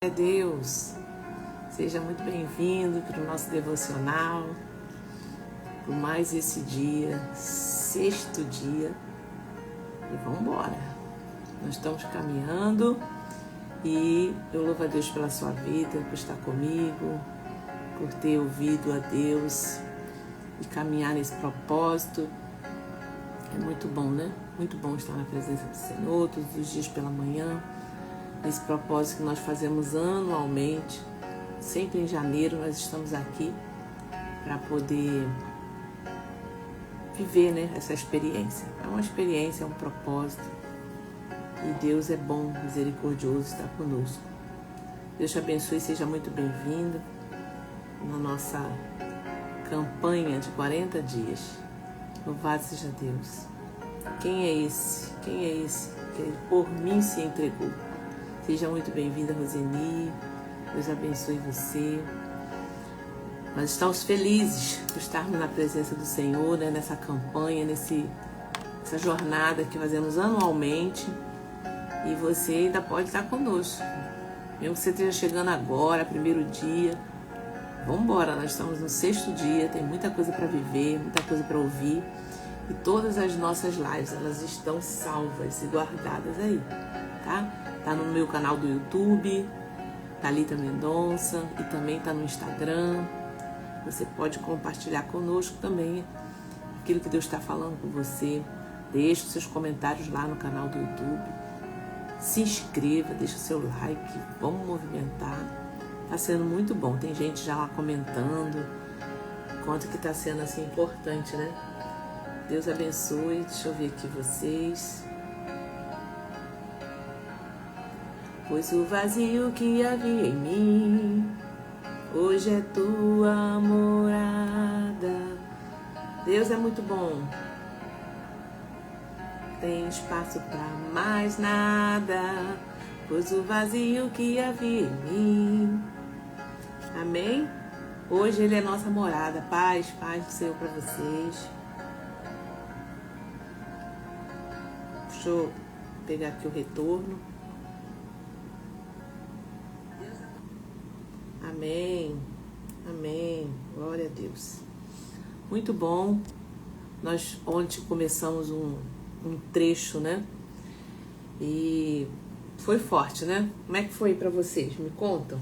Deus, seja muito bem-vindo para o nosso devocional, por mais esse dia, sexto dia, e vamos embora. Nós estamos caminhando e eu louvo a Deus pela sua vida, por estar comigo, por ter ouvido a Deus e caminhar nesse propósito. É muito bom, né? Muito bom estar na presença do Senhor todos os dias pela manhã. Esse propósito que nós fazemos anualmente, sempre em janeiro nós estamos aqui para poder viver, né, essa experiência. É uma experiência, é um propósito e Deus é bom, misericordioso, está conosco. Deus te abençoe e seja muito bem-vindo na nossa campanha de 40 dias. Louvado seja Deus. Quem é esse? Quem é esse que por mim se entregou? Seja muito bem-vinda, Roseni. Deus abençoe você. Nós estamos felizes por estarmos na presença do Senhor, né, nessa campanha, nessa jornada que fazemos anualmente. E você ainda pode estar conosco. Mesmo que você esteja chegando agora, primeiro dia. Vamos embora, nós estamos no sexto dia, tem muita coisa para viver, muita coisa para ouvir. E todas as nossas lives, elas estão salvas e guardadas aí, tá? Tá no meu canal do YouTube, Thalita Mendonça, e também tá no Instagram. Você pode compartilhar conosco também aquilo que Deus está falando com você. Deixe os seus comentários lá no canal do YouTube. Se inscreva, deixa o seu like, vamos movimentar. Tá sendo muito bom, tem gente já lá comentando quanto que tá sendo assim importante, né? Deus abençoe, deixa eu ver aqui vocês. Pois o vazio que havia em mim, hoje é tua morada. Deus é muito bom. Tem espaço para mais nada, pois o vazio que havia em mim. Amém? Hoje Ele é nossa morada. Paz do Senhor para vocês. Deixa eu pegar aqui o retorno. Amém, amém, glória a Deus. Muito bom. Nós ontem começamos um trecho, né? E foi forte, né? Como é que foi para vocês? Me contam.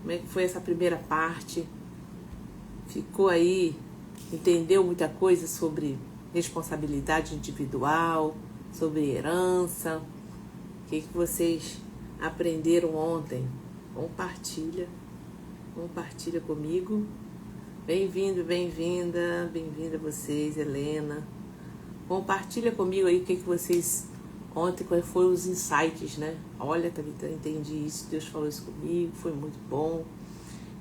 Como é que foi essa primeira parte? Ficou aí, entendeu muita coisa sobre responsabilidade individual, sobre herança? O que vocês aprenderam ontem? Compartilha comigo. Bem-vindo, bem-vinda vocês, Helena. Compartilha comigo aí o que vocês ontem, quais foram os insights, né? Olha, Thalita, eu entendi isso, Deus falou isso comigo, foi muito bom.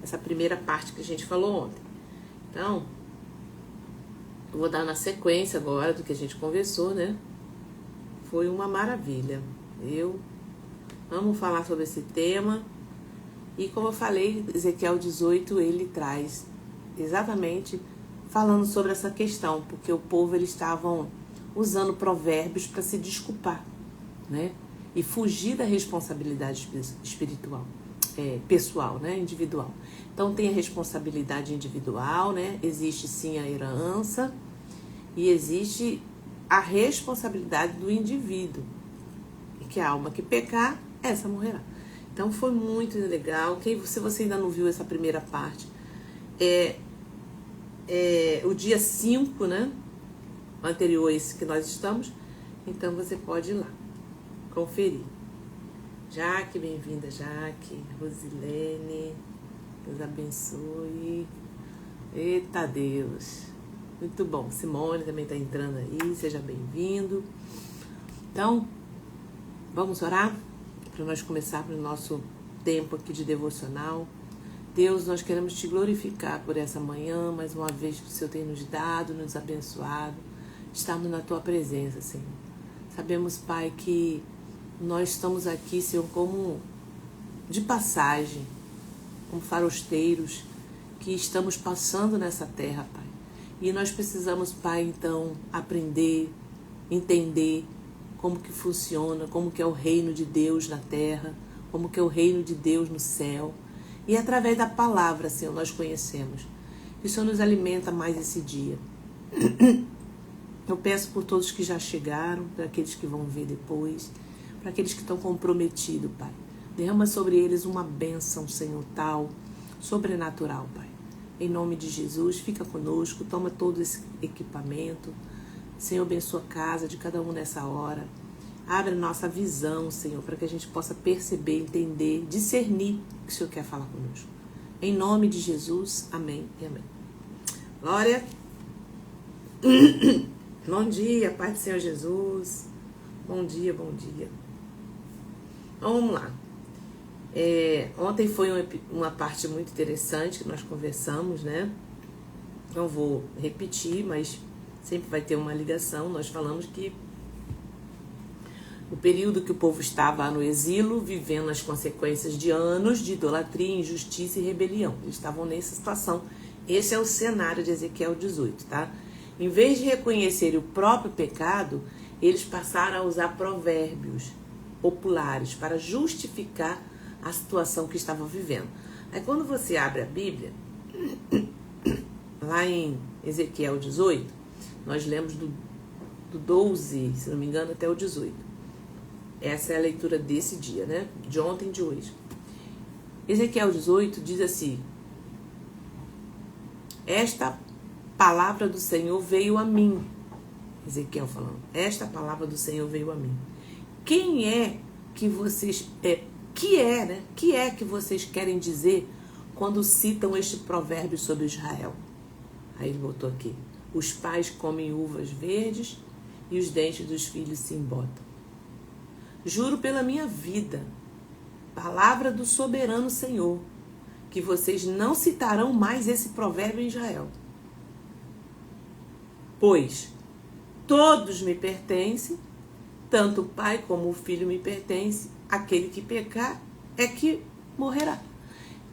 Essa primeira parte que a gente falou ontem. Então, eu vou dar na sequência agora do que a gente conversou, né? Foi uma maravilha. Eu amo falar sobre esse tema. E como eu falei, Ezequiel 18, ele traz exatamente falando sobre essa questão, porque o povo, eles estavam usando provérbios para se desculpar, né? E fugir da responsabilidade espiritual, pessoal, né? Individual. Então tem a responsabilidade individual, né? Existe sim a herança e existe a responsabilidade do indivíduo. E que a alma que pecar, essa morrerá. Então foi muito legal. Se você ainda não viu essa primeira parte, o dia 5, né? Anterior a esse que nós estamos. Então você pode ir lá conferir. Jaque, bem-vinda, Jaque. Rosilene, Deus abençoe. Eita Deus. Muito bom. Simone também está entrando aí. Seja bem-vindo. Então, vamos orar? Para nós começarmos o nosso tempo aqui de devocional. Deus, nós queremos te glorificar por essa manhã, mais uma vez que o Senhor tem nos dado, nos abençoado. Estamos na tua presença, Senhor. Sabemos, Pai, que nós estamos aqui, Senhor, como de passagem, como farosteiros, que estamos passando nessa terra, Pai. E nós precisamos, Pai, então, aprender, entender como que funciona, como que é o reino de Deus na terra, como que é o reino de Deus no céu. E através da palavra, Senhor, nós conhecemos. Que o Senhor nos alimenta mais esse dia. Eu peço por todos que já chegaram, para aqueles que vão ver depois, para aqueles que estão comprometidos, Pai. Derrama sobre eles uma bênção, Senhor, tal, sobrenatural, Pai. Em nome de Jesus, fica conosco, toma todo esse equipamento. Senhor, abençoa a casa de cada um nessa hora. Abre a nossa visão, Senhor, para que a gente possa perceber, entender, discernir o que o Senhor quer falar conosco. Em nome de Jesus, amém e amém. Glória. Bom dia, Pai do Senhor Jesus. Bom dia, bom dia. Então, vamos lá. Ontem foi uma parte muito interessante que nós conversamos, né? Não vou repetir, mas sempre vai ter uma ligação. Nós falamos que o período que o povo estava no exílio, vivendo as consequências de anos de idolatria, injustiça e rebelião. Eles estavam nessa situação. Esse é o cenário de Ezequiel 18, tá? Em vez de reconhecer o próprio pecado, eles passaram a usar provérbios populares para justificar a situação que estavam vivendo. Aí quando você abre a Bíblia, lá em Ezequiel 18, nós lemos do 12, se não me engano, até o 18. Essa é a leitura desse dia, né? De ontem e de hoje. Ezequiel 18 diz assim: esta palavra do Senhor veio a mim. Ezequiel falando. Esta palavra do Senhor veio a mim. Quem é que vocês... Que é que vocês querem dizer quando citam este provérbio sobre Israel? Aí ele botou aqui: os pais comem uvas verdes e os dentes dos filhos se embotam. Juro pela minha vida, palavra do soberano Senhor, que vocês não citarão mais esse provérbio em Israel. Pois todos me pertencem, tanto o pai como o filho me pertencem, aquele que pecar é que morrerá.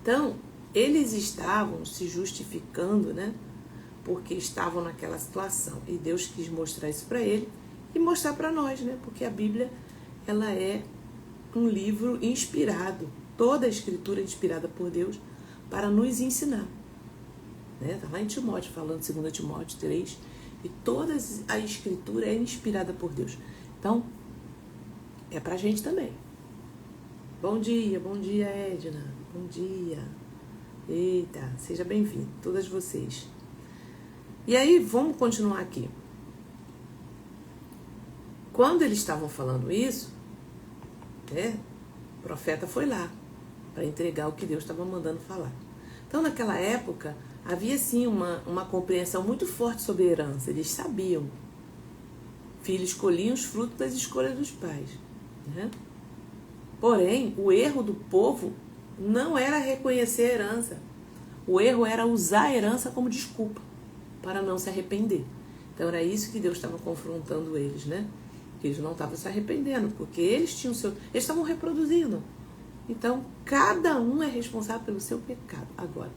Então, eles estavam se justificando, né? Porque estavam naquela situação. E Deus quis mostrar isso para ele e mostrar para nós, né? Porque a Bíblia, ela é um livro inspirado. Toda a escritura é inspirada por Deus para nos ensinar. Está lá em Timóteo, falando 2 Timóteo 3. E toda a escritura é inspirada por Deus. Então, é pra gente também. Bom dia Edna. Bom dia. Eita, seja bem-vindo, todas vocês. E aí, vamos continuar aqui. Quando eles estavam falando isso, né, o profeta foi lá para entregar o que Deus estava mandando falar. Então, naquela época, havia sim uma compreensão muito forte sobre a herança. Eles sabiam. Filhos colhiam os frutos das escolhas dos pais, né? Porém, o erro do povo não era reconhecer a herança. O erro era usar a herança como desculpa para não se arrepender. Então, era isso que Deus estava confrontando eles, né? Que eles não estavam se arrependendo, porque eles tinham eles estavam reproduzindo. Então, cada um é responsável pelo seu pecado. Agora,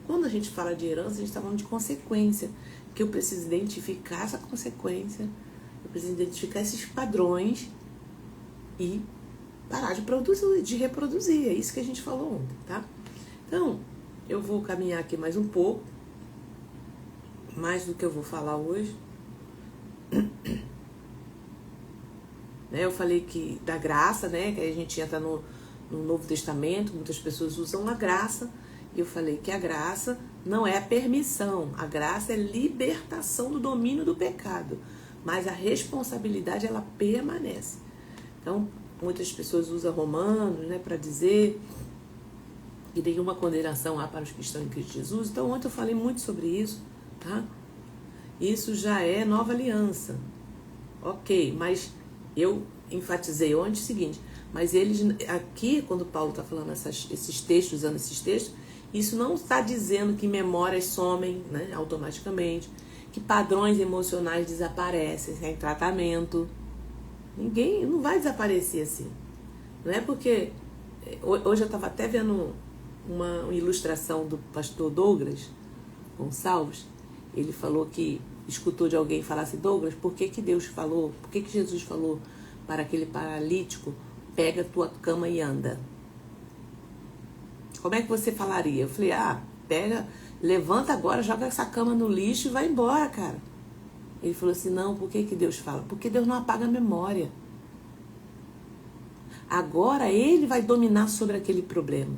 quando a gente fala de herança, a gente está falando de consequência, que eu preciso identificar essa consequência, eu preciso identificar esses padrões e parar de reproduzir. É isso que a gente falou ontem, tá? Então, eu vou caminhar aqui mais um pouco, mais do que eu vou falar hoje. Eu falei que da graça, né? Que a gente entra no Novo Testamento, muitas pessoas usam a graça. E eu falei que a graça não é a permissão, a graça é libertação do domínio do pecado, mas a responsabilidade, ela permanece. Então, muitas pessoas usam Romanos, né, para dizer que nenhuma condenação há para os que estão em Cristo Jesus. Então, ontem eu falei muito sobre isso, tá? Isso já é nova aliança. Ok, mas eu enfatizei ontem o seguinte: mas eles, aqui, quando Paulo está falando esses textos, usando esses textos, isso não está dizendo que memórias somem, né, automaticamente, que padrões emocionais desaparecem sem tratamento. Ninguém, não vai desaparecer assim. Não é porque... Hoje eu estava até vendo uma ilustração do pastor Douglas Gonçalves. Ele falou que escutou de alguém falar assim: Douglas, por que Deus falou, por que Jesus falou para aquele paralítico: pega a tua cama e anda? como é que você falaria? Eu falei, pega, levanta agora, joga essa cama no lixo e vai embora, cara. Ele falou assim, não, por que Deus fala? Porque Deus não apaga a memória. Agora ele vai dominar sobre aquele problema.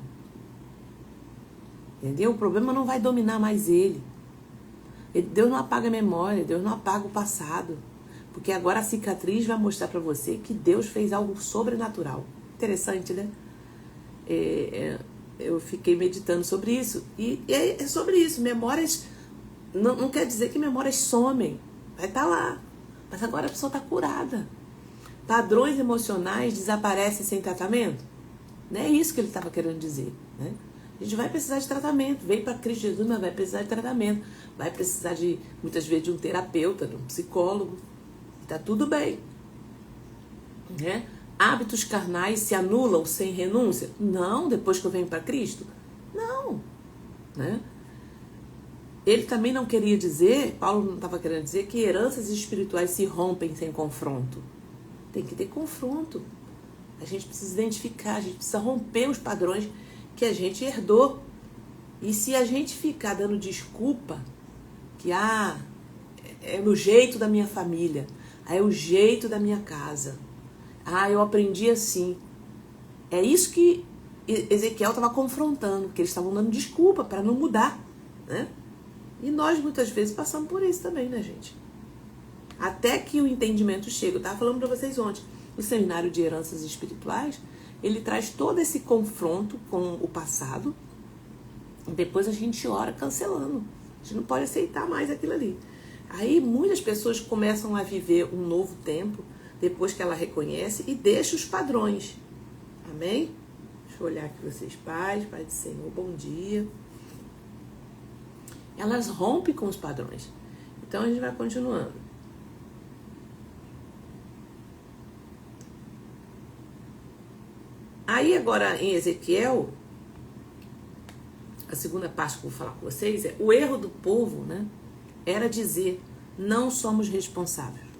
Entendeu? O problema não vai dominar mais ele. Deus não apaga a memória, Deus não apaga o passado. Porque agora a cicatriz vai mostrar para você que Deus fez algo sobrenatural. Interessante, né? Eu fiquei meditando sobre isso. E é sobre isso. Memórias, não quer dizer que memórias somem. Vai estar lá. Mas agora a pessoa está curada. Padrões emocionais desaparecem sem tratamento? Não é isso que ele estava querendo dizer, né? A gente vai precisar de tratamento. Veio para Cristo Jesus, mas vai precisar de tratamento. Vai precisar muitas vezes, de um terapeuta, de um psicólogo. Está tudo bem, né? Hábitos carnais se anulam sem renúncia? Não, depois que eu venho para Cristo? Não, né? Ele também não queria dizer, Paulo não estava querendo dizer que heranças espirituais se rompem sem confronto. Tem que ter confronto. A gente precisa identificar, a gente precisa romper os padrões que a gente herdou. E se a gente ficar dando desculpa, que é o jeito da minha família, é o jeito da minha casa, eu aprendi assim. É isso que Ezequiel estava confrontando, que eles estavam dando desculpa para não mudar, né? E nós muitas vezes passamos por isso também, né, gente? Até que o entendimento chega. Eu estava falando para vocês ontem, o seminário de heranças espirituais, ele traz todo esse confronto com o passado, e depois a gente ora cancelando. A gente não pode aceitar mais aquilo ali. Aí muitas pessoas começam a viver um novo tempo, depois que ela reconhece e deixa os padrões. Amém? Deixa eu olhar aqui vocês, Pai do Senhor, bom dia. Elas rompem com os padrões. Então a gente vai continuando. Aí agora em Ezequiel, a segunda parte que eu vou falar com vocês é o erro do povo, né? Era dizer, não somos responsáveis.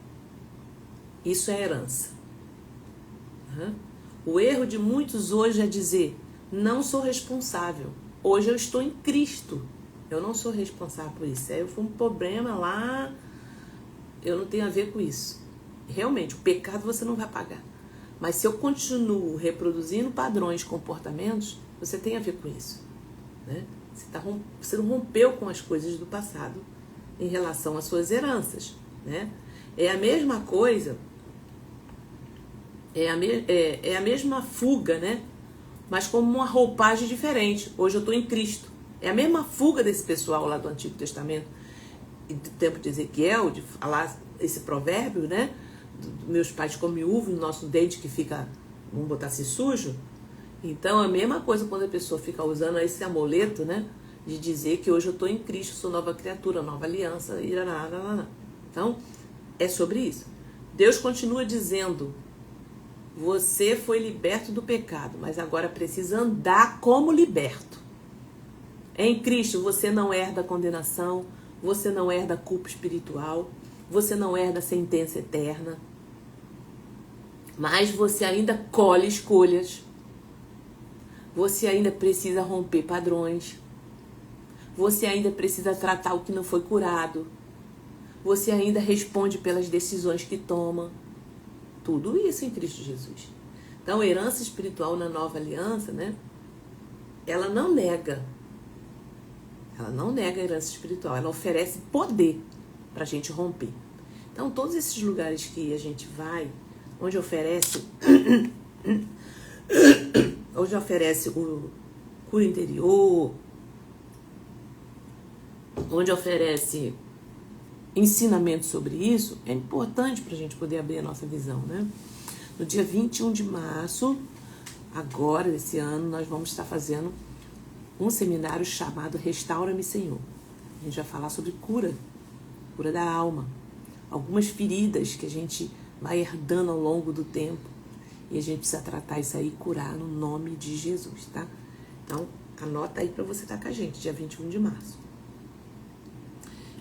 Isso é herança. O erro de muitos hoje é dizer, não sou responsável. Hoje eu estou em Cristo. Eu não sou responsável por isso. Aí foi um problema lá, eu não tenho a ver com isso. Realmente, o pecado você não vai pagar. Mas se eu continuo reproduzindo padrões, comportamentos, você tem a ver com isso, né? Você não rompeu com as coisas do passado em relação às suas heranças, né? É a mesma coisa, é a mesma fuga, né? Mas como uma roupagem diferente. Hoje eu estou em Cristo. É a mesma fuga desse pessoal lá do Antigo Testamento e do tempo de Ezequiel, de falar esse provérbio, né? Meus pais comem uva no nosso dente que fica, vamos botar assim, sujo. Então é a mesma coisa quando a pessoa fica usando esse amuleto, né? De dizer que hoje eu estou em Cristo, sou nova criatura, nova aliança, irarararara. Então, é sobre isso. Deus continua dizendo, você foi liberto do pecado, mas agora precisa andar como liberto. Em Cristo você não herda condenação, você não herda culpa espiritual, você não herda sentença eterna, mas você ainda colhe escolhas, você ainda precisa romper padrões, você ainda precisa tratar o que não foi curado, você ainda responde pelas decisões que toma. Tudo isso em Cristo Jesus. Então, a herança espiritual na nova aliança, né? Ela não nega a herança espiritual, ela oferece poder para a gente romper. Então, todos esses lugares que a gente vai, onde oferece o cura interior, onde oferece ensinamento sobre isso, é importante para a gente poder abrir a nossa visão, né? No dia 21 de março, agora, desse ano, nós vamos estar fazendo um seminário chamado Restaura-me, Senhor. A gente vai falar sobre cura da alma. Algumas feridas que a gente vai herdando ao longo do tempo. E a gente precisa tratar isso aí e curar no nome de Jesus, tá? Então, anota aí para você estar com a gente, dia 21 de março.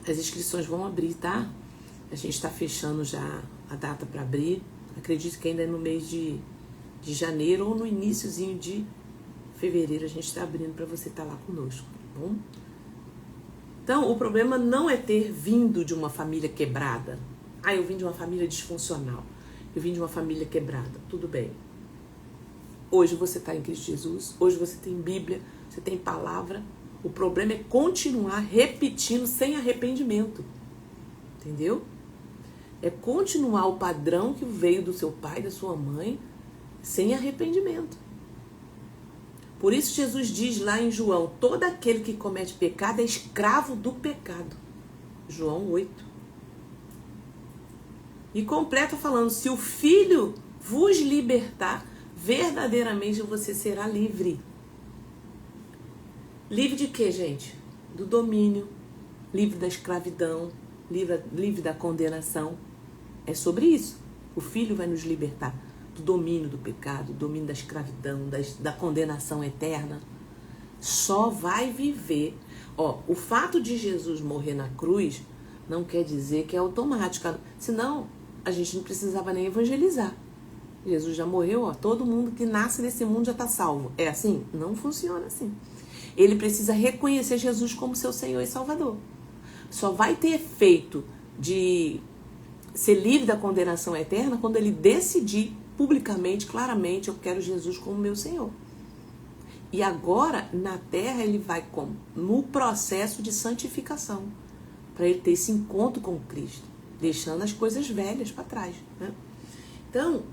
As inscrições vão abrir, tá? A gente está fechando já a data para abrir. Acredito que ainda é no mês de janeiro ou no iniciozinho de fevereiro a gente está abrindo para você estar lá conosco, tá bom? Então, o problema não é ter vindo de uma família quebrada. Ah, eu vim de uma família disfuncional. Eu vim de uma família quebrada. Tudo bem. Hoje você está em Cristo Jesus. Hoje você tem Bíblia. Você tem palavra. O problema é continuar repetindo sem arrependimento. Entendeu? É continuar o padrão que veio do seu pai, da sua mãe, sem arrependimento. Por isso Jesus diz lá em João, todo aquele que comete pecado é escravo do pecado. João 8. E completa falando, se o Filho vos libertar, verdadeiramente você será livre. Livre de quê, gente? Do domínio, livre da escravidão, livre da condenação. É sobre isso. O Filho vai nos libertar do domínio do pecado, do domínio da escravidão, da condenação eterna. Só vai viver. O fato de Jesus morrer na cruz não quer dizer que é automático. Senão, a gente não precisava nem evangelizar. Jesus já morreu, todo mundo que nasce nesse mundo já está salvo. É assim? Não funciona assim. Ele precisa reconhecer Jesus como seu Senhor e Salvador. Só vai ter efeito de ser livre da condenação eterna quando ele decidir publicamente, claramente, eu quero Jesus como meu Senhor. E agora, na terra, ele vai no processo de santificação, para ele ter esse encontro com Cristo, deixando as coisas velhas para trás, né? Então,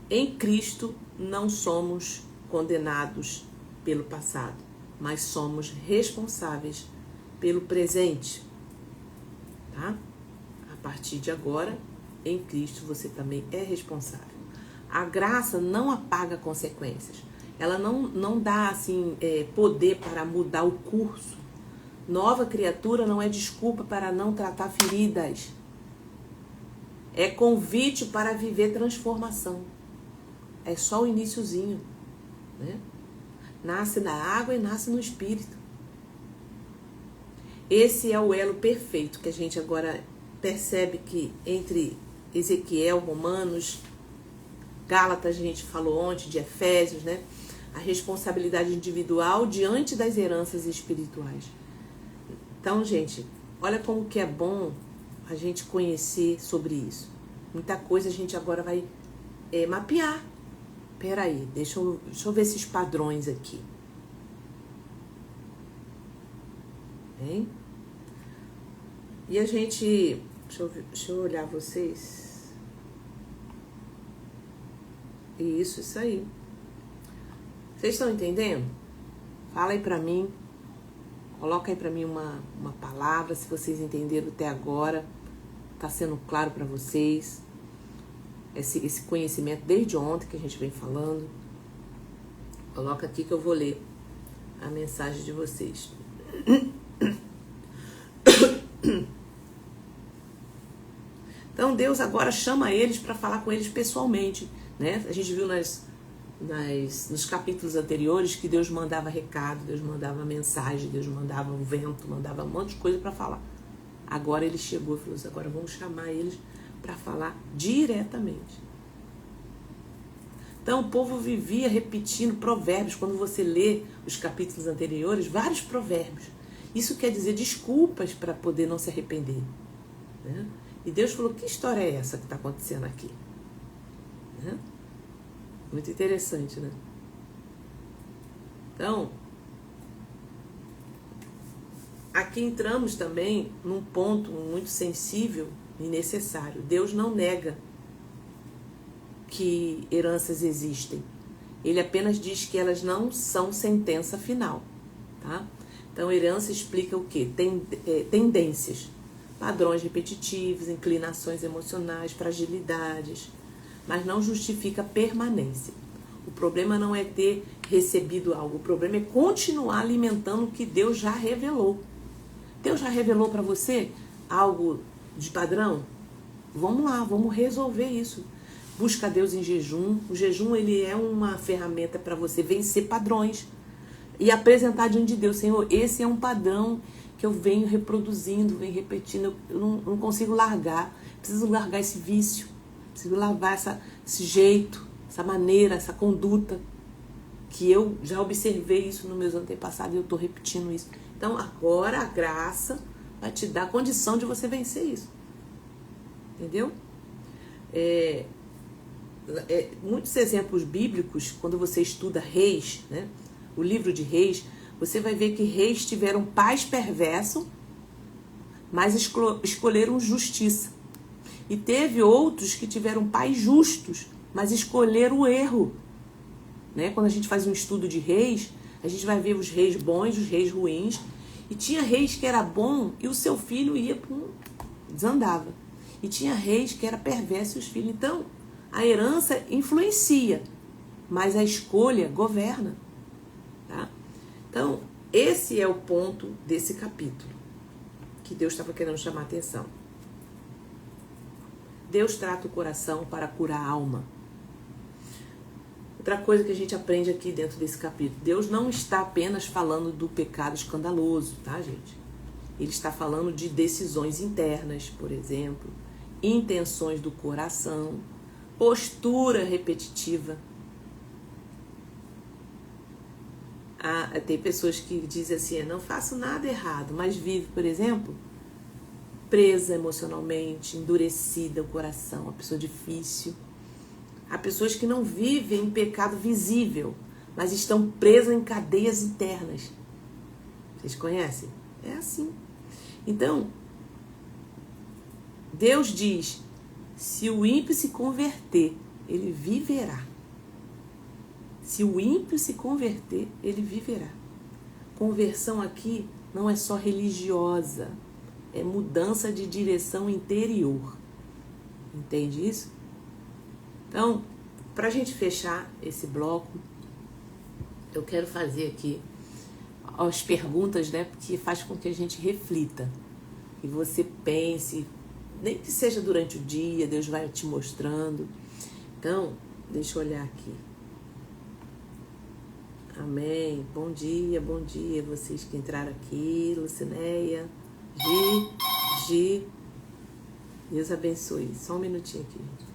em Cristo não somos condenados pelo passado, mas somos responsáveis pelo presente, tá? A partir de agora, em Cristo você também é responsável. A graça não apaga consequências. Ela não dá assim poder para mudar o curso. Nova criatura não é desculpa para não tratar feridas. É convite para viver transformação. É só o iniciozinho, né? Nasce da água e nasce no Espírito. Esse é o elo perfeito que a gente agora percebe que entre Ezequiel, Romanos, Gálatas, a gente falou ontem, de Efésios, né? A responsabilidade individual diante das heranças espirituais. Então, gente, olha como que é bom a gente conhecer sobre isso. Muita coisa a gente agora vai mapear. Peraí, deixa eu ver esses padrões aqui. Bem? E a gente... Deixa eu olhar vocês. Isso aí. Vocês estão entendendo? Fala aí pra mim. Coloca aí pra mim uma palavra, se vocês entenderam até agora. Tá sendo claro pra vocês. Esse conhecimento desde ontem que a gente vem falando. Coloca aqui que eu vou ler a mensagem de vocês. Então Deus agora chama eles para falar com eles pessoalmente, né? A gente viu nos capítulos anteriores que Deus mandava recado, Deus mandava mensagem, Deus mandava um vento, mandava um monte de coisa para falar. Agora ele chegou e falou assim, agora vamos chamar eles para falar diretamente. Então o povo vivia repetindo provérbios. Quando você lê os capítulos anteriores, vários provérbios. Isso quer dizer desculpas para poder não se arrepender, né? E Deus falou, que história é essa que está acontecendo aqui? Né? Muito interessante, né? Então, aqui entramos também num ponto muito sensível e necessário. Deus não nega que heranças existem. Ele apenas diz que elas não são sentença final, tá? Então, herança explica o quê? Tendências, padrões repetitivos, inclinações emocionais, fragilidades, mas não justifica permanência. O problema não é ter recebido algo, o problema é continuar alimentando o que Deus já revelou. Deus já revelou para você algo de padrão? Vamos lá, vamos resolver isso. Busca Deus em jejum. O jejum, ele é uma ferramenta para você vencer padrões e apresentar diante de Deus. Senhor, esse é um padrão que eu venho reproduzindo, venho repetindo, eu não consigo largar, preciso largar esse vício. Preciso lavar esse jeito, essa maneira, essa conduta, que eu já observei isso nos meus antepassados e eu estou repetindo isso. Então, agora a graça vai te dar a condição de você vencer isso. Entendeu? Muitos exemplos bíblicos, quando você estuda Reis, né, o livro de Reis, você vai ver que reis tiveram pais perversos, mas escolheram justiça. E teve outros que tiveram pais justos, mas escolheram o erro. Né? Quando a gente faz um estudo de reis, a gente vai ver os reis bons, os reis ruins. E tinha reis que era bom e o seu filho ia desandava. E tinha reis que era perverso e os filhos. Então, a herança influencia, mas a escolha governa. Tá? Então, esse é o ponto desse capítulo que Deus estava querendo chamar a atenção. Deus trata o coração para curar a alma. Outra coisa que a gente aprende aqui dentro desse capítulo, Deus não está apenas falando do pecado escandaloso, tá, gente? Ele está falando de decisões internas, por exemplo, intenções do coração, postura repetitiva. Tem pessoas que dizem assim, não faço nada errado, mas vive, por exemplo, presa emocionalmente, endurecida o coração, uma pessoa difícil. Há pessoas que não vivem em pecado visível, mas estão presas em cadeias internas. Vocês conhecem? É assim. Então, Deus diz, se o ímpio se converter, ele viverá. Se o ímpio se converter, ele viverá. Conversão aqui não é só religiosa, é mudança de direção interior. Entende isso? Então, para a gente fechar esse bloco, eu quero fazer aqui as perguntas, né, que faz com que a gente reflita. E você pense, nem que seja durante o dia, Deus vai te mostrando. Então, deixa eu olhar aqui. Amém. Bom dia, vocês que entraram aqui. Lucinéia, Gi. Deus abençoe. Só um minutinho aqui, gente.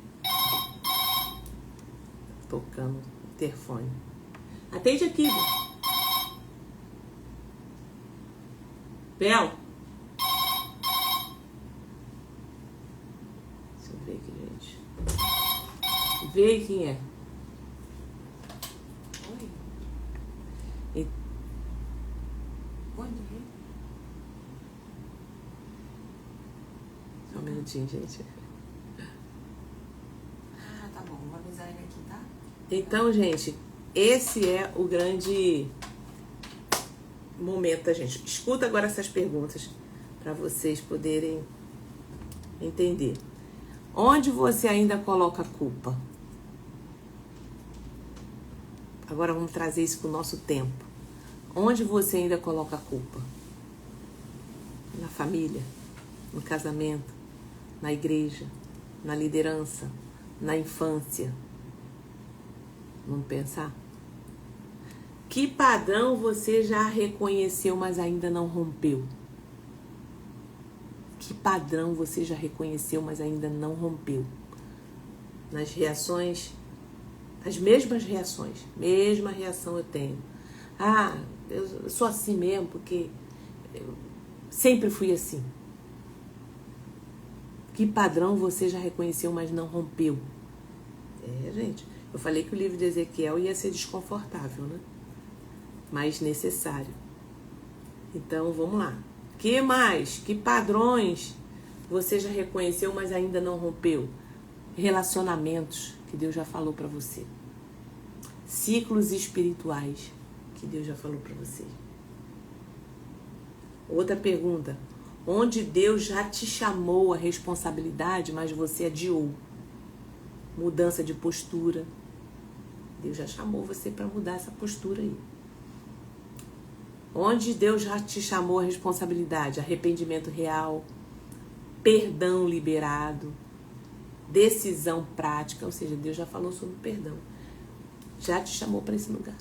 Tocando o interfone. Atende aqui, Bel. Deixa eu ver aqui, gente. Vê aí quem é. Oi. Bom dia. Só um minutinho, gente. Tá bom. Vou avisar ele aqui, tá? Então, gente, esse é o grande momento da gente. Escuta agora essas perguntas para vocês poderem entender. Onde você ainda coloca a culpa? Agora vamos trazer isso para o nosso tempo. Onde você ainda coloca a culpa? Na família, no casamento, na igreja, na liderança, na infância. Vamos pensar? Que padrão você já reconheceu, mas ainda não rompeu? Que padrão você já reconheceu, mas ainda não rompeu? Nas reações, as mesmas reações, mesma reação eu tenho. Eu sou assim mesmo, porque eu sempre fui assim. Que padrão você já reconheceu, mas não rompeu? Gente, eu falei que o livro de Ezequiel ia ser desconfortável, né? Mas necessário. Então, vamos lá. Que mais? Que padrões você já reconheceu, mas ainda não rompeu? Relacionamentos que Deus já falou para você. Ciclos espirituais que Deus já falou para você. Outra pergunta. Onde Deus já te chamou a responsabilidade, mas você adiou? Mudança de postura. Deus já chamou você para mudar essa postura aí. Onde Deus já te chamou a responsabilidade? Arrependimento real, perdão liberado, decisão prática, ou seja, Deus já falou sobre perdão. Já te chamou para esse lugar.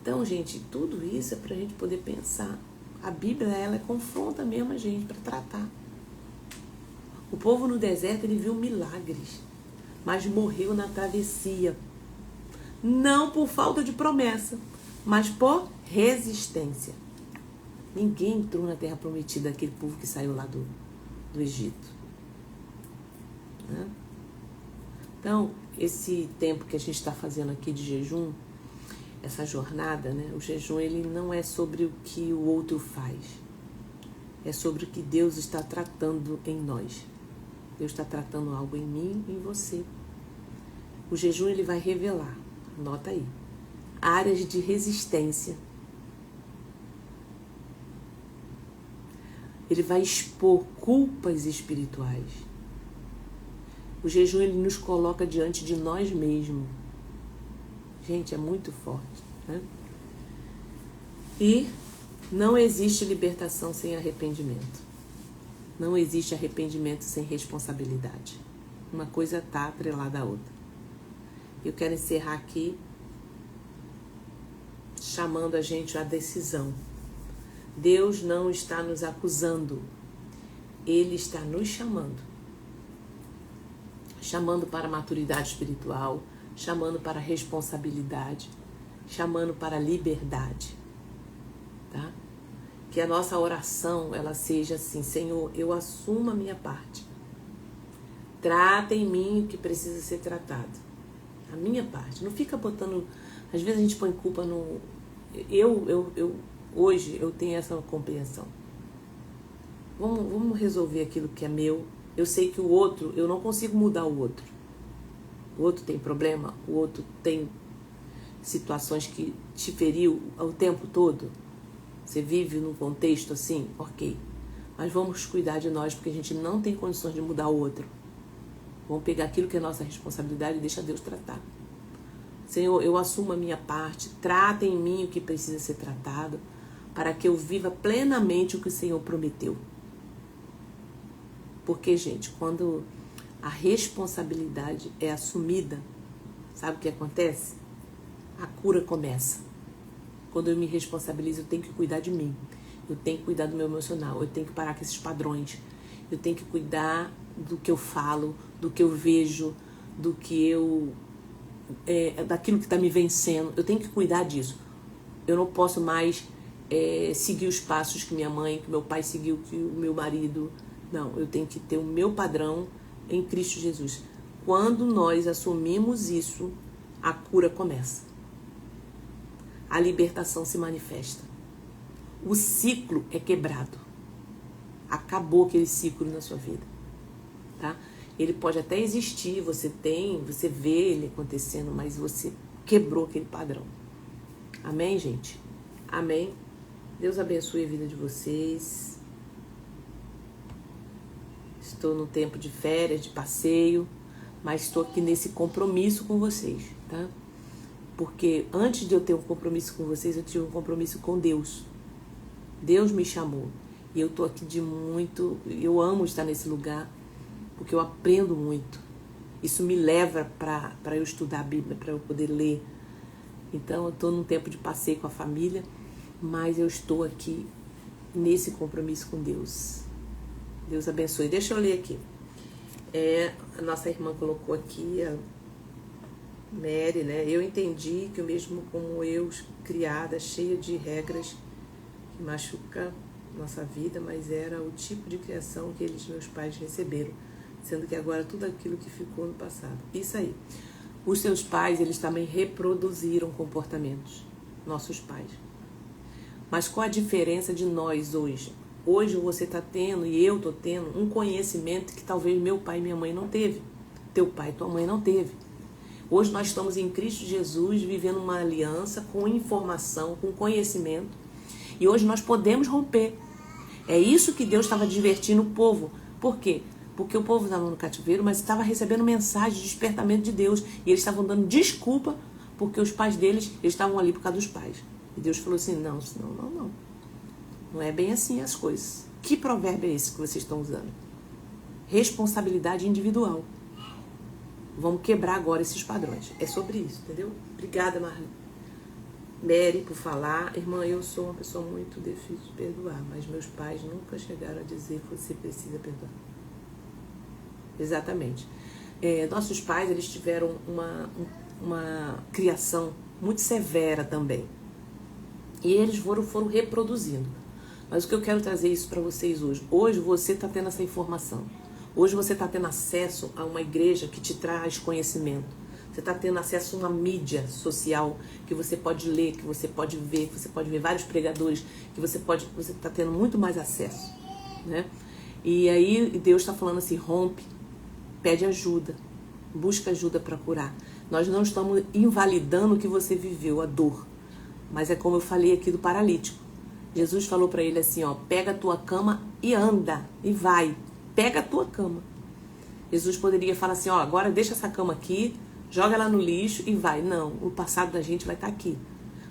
Então, gente, tudo isso é para a gente poder pensar. A Bíblia, ela confronta mesmo a gente para tratar. O povo no deserto, ele viu milagres. mas morreu na travessia. Não por falta de promessa, mas por resistência. Ninguém entrou na terra prometida, aquele povo que saiu lá do Egito. Né? Então, esse tempo que a gente está fazendo aqui de jejum, essa jornada, né? O jejum, ele não é sobre o que o outro faz. É sobre o que Deus está tratando em nós. Deus está tratando algo em mim e em você. O jejum, ele vai revelar, anota aí, áreas de resistência. Ele vai expor culpas espirituais. O jejum, ele nos coloca diante de nós mesmos. Gente, é muito forte, né? E não existe libertação sem arrependimento. Não existe arrependimento sem responsabilidade. Uma coisa está atrelada à outra. Eu quero encerrar aqui chamando a gente à decisão. Deus não está nos acusando. Ele está nos chamando. Chamando para a maturidade espiritual, chamando para a responsabilidade, chamando para a liberdade. Tá? Que a nossa oração, ela seja assim: Senhor, eu assumo a minha parte. Trata em mim o que precisa ser tratado. A minha parte. Não fica botando... Às vezes a gente põe culpa no... Hoje eu tenho essa compreensão. Vamos resolver aquilo que é meu. Eu sei que o outro, eu não consigo mudar o outro. O outro tem problema, o outro tem situações que te feriu o tempo todo. Você vive num contexto assim, ok. Mas vamos cuidar de nós, porque a gente não tem condições de mudar o outro. Vamos pegar aquilo que é nossa responsabilidade e deixa Deus tratar. Senhor, eu assumo a minha parte, trata em mim o que precisa ser tratado, para que eu viva plenamente o que o Senhor prometeu. Porque, gente, quando a responsabilidade é assumida, sabe o que acontece? A cura começa. Quando eu me responsabilizo, eu tenho que cuidar de mim. Eu tenho que cuidar do meu emocional. Eu tenho que parar com esses padrões. Eu tenho que cuidar do que eu falo, do que eu vejo, do que eu... daquilo que está me vencendo. Eu tenho que cuidar disso. Eu não posso mais seguir os passos que minha mãe, que meu pai seguiu, que o meu marido... Não, eu tenho que ter o meu padrão em Cristo Jesus. Quando nós assumimos isso, a cura começa. A libertação se manifesta. O ciclo é quebrado. Acabou aquele ciclo na sua vida. Tá? Ele pode até existir, você vê ele acontecendo, mas você quebrou aquele padrão. Amém, gente? Amém? Deus abençoe a vida de vocês. Estou no tempo de férias, de passeio, mas estou aqui nesse compromisso com vocês, tá? Porque antes de eu ter um compromisso com vocês, eu tive um compromisso com Deus. Deus me chamou. E eu estou aqui eu amo estar nesse lugar, porque eu aprendo muito. Isso me leva para eu estudar a Bíblia, para eu poder ler. Então, eu estou num tempo de passeio com a família, mas eu estou aqui nesse compromisso com Deus. Deus abençoe. Deixa eu ler aqui. A nossa irmã colocou aqui, a Mary, né? Eu entendi que mesmo como eu, criada, cheia de regras que machuca nossa vida, mas era o tipo de criação que meus pais receberam, sendo que agora tudo aquilo que ficou no passado. Isso aí. Os seus pais, eles também reproduziram comportamentos, nossos pais. Mas qual a diferença de nós hoje? Hoje você está tendo, e eu estou tendo, um conhecimento que talvez meu pai e minha mãe não teve. Teu pai e tua mãe não teve. Hoje nós estamos em Cristo Jesus, vivendo uma aliança com informação, com conhecimento. E hoje nós podemos romper. É isso que Deus estava divertindo o povo. Por quê? Porque o povo estava no cativeiro, mas estava recebendo mensagem de despertamento de Deus. E eles estavam dando desculpa, porque os pais deles, eles estavam ali por causa dos pais. E Deus falou assim, não. Não é bem assim as coisas. Que provérbio é esse que vocês estão usando? Responsabilidade individual. Vamos quebrar agora esses padrões. É sobre isso, entendeu? Obrigada, Mary, por falar. Irmã, eu sou uma pessoa muito difícil de perdoar, mas meus pais nunca chegaram a dizer que você precisa perdoar. Exatamente. nossos pais, eles tiveram uma criação muito severa também. E eles foram reproduzindo. Mas o que eu quero trazer isso para vocês hoje? Hoje você está tendo essa informação. Hoje você está tendo acesso a uma igreja que te traz conhecimento. Você está tendo acesso a uma mídia social que você pode ler, que você pode ver vários pregadores, que você está tendo muito mais acesso, né? E aí Deus está falando assim, rompe, pede ajuda, busca ajuda para curar. Nós não estamos invalidando o que você viveu, a dor. Mas é como eu falei aqui do paralítico. Jesus falou para ele assim, ó, pega a tua cama e anda, e vai. Pega a tua cama. Jesus poderia falar assim, ó, agora deixa essa cama aqui, joga ela no lixo e vai. Não, o passado da gente vai estar aqui.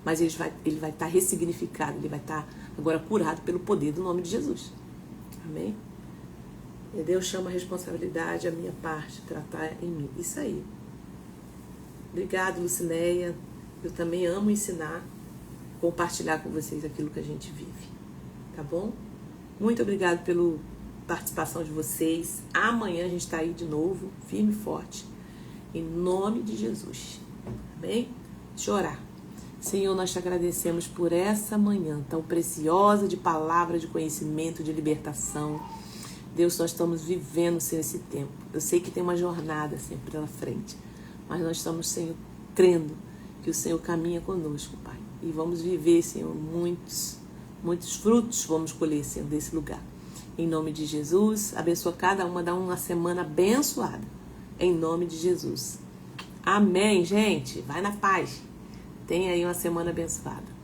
Mas ele vai estar ressignificado, ele vai estar agora curado pelo poder do nome de Jesus. Amém? E Deus chama a responsabilidade, a minha parte, tratar em mim. Isso aí. Obrigado, Lucinéia. Eu também amo ensinar, compartilhar com vocês aquilo que a gente vive. Tá bom? Muito obrigado pela participação de vocês. Amanhã a gente está aí de novo, firme e forte. Em nome de Jesus. Amém? Deixa eu orar. Senhor, nós te agradecemos por essa manhã tão preciosa de palavra, de conhecimento, de libertação. Deus, nós estamos vivendo, Senhor, esse tempo. Eu sei que tem uma jornada sempre pela frente, mas nós estamos, Senhor, crendo que o Senhor caminha conosco, Pai. E vamos viver, Senhor, muitos frutos vamos colher, Senhor, desse lugar. Em nome de Jesus, abençoa cada uma, dá uma semana abençoada. Em nome de Jesus. Amém, gente. Vai na paz. Tenha aí uma semana abençoada.